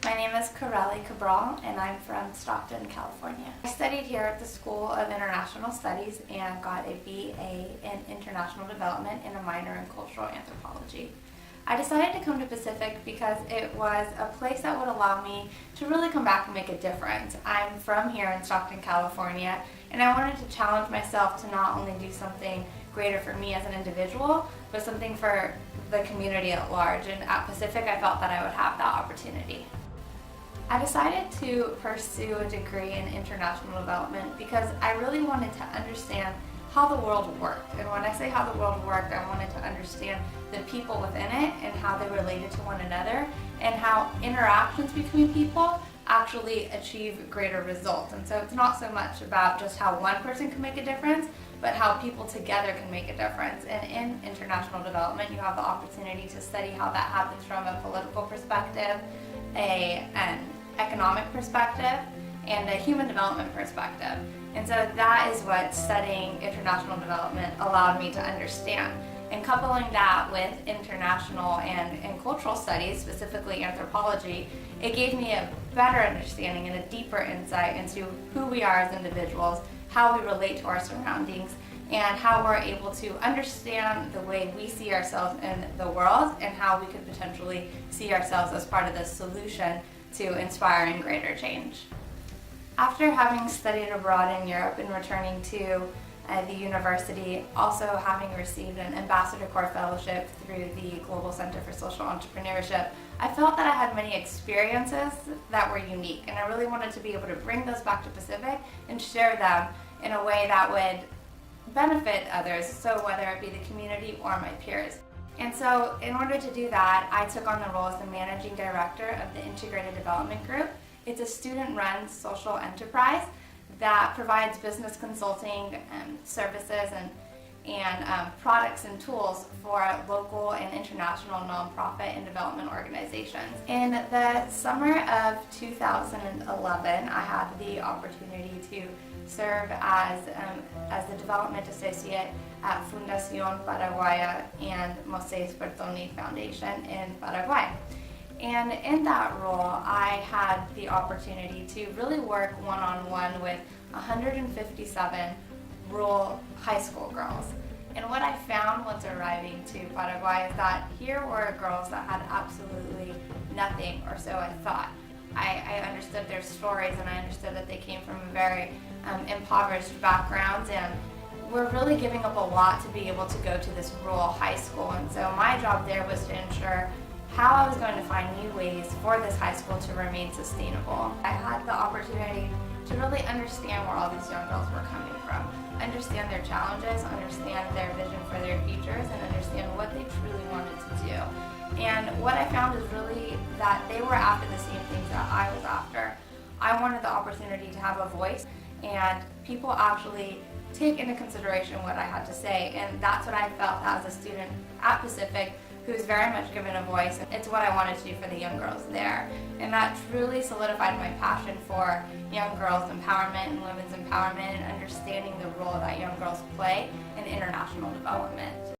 My name is Karelli Cabral and I'm from Stockton, California. I studied here at the School of International Studies and got a BA in International Development and a minor in Cultural Anthropology. I decided to come to Pacific because it was a place that would allow me to really come back and make a difference. I'm from here in Stockton, California, and I wanted to challenge myself to not only do something greater for me as an individual, but something for the community at large. And at Pacific, I felt that I would have that opportunity. I decided to pursue a degree in international development because I really wanted to understand how the world worked. And when I say how the world worked, I wanted to understand the people within it and how they related to one another and how interactions between people actually achieve greater results. And so it's not so much about just how one person can make a difference, but how people together can make a difference. And in international development, you have the opportunity to study how that happens from a political perspective, an economic perspective, and a human development perspective. And so that is what studying international development allowed me to understand. And coupling that with international and cultural studies, specifically anthropology, it gave me a better understanding and a deeper insight into who we are as individuals, how we relate to our surroundings, and how we're able to understand the way we see ourselves in the world and how we could potentially see ourselves as part of the solution to inspiring greater change. After having studied abroad in Europe and returning to the university, also having received an Ambassador Corps Fellowship through the Global Center for Social Entrepreneurship, I felt that I had many experiences that were unique, and I really wanted to be able to bring those back to Pacific and share them in a way that would benefit others, so whether it be the community or my peers. And so in order to do that, I took on the role as the Managing Director of the Integrated Development Group. It's a student-run social enterprise that provides business consulting services and products and tools for local and international nonprofit and development organizations. In the summer of 2011, I had the opportunity to serve as the development associate at Fundación Paraguaya and Moses Bertoni Foundation in Paraguay. And in that role, I had the opportunity to really work one-on-one with 157 rural high school girls. And what I found once arriving to Paraguay is that here were girls that had absolutely nothing, or so I thought. I understood their stories, and I understood that they came from a very impoverished backgrounds, and were really giving up a lot to be able to go to this rural high school. And so my job there was to ensure how I was going to find new ways for this high school to remain sustainable. I had the opportunity to really understand where all these young girls were coming from, understand their challenges, understand their vision for their futures, and understand what they truly wanted to do. And what I found is really that they were after the same things that I was after. I wanted the opportunity to have a voice, and people actually take into consideration what I had to say, and that's what I felt as a student at Pacific who's very much given a voice. It's what I wanted to do for the young girls there. And that truly solidified my passion for young girls' empowerment and women's empowerment and understanding the role that young girls play in international development.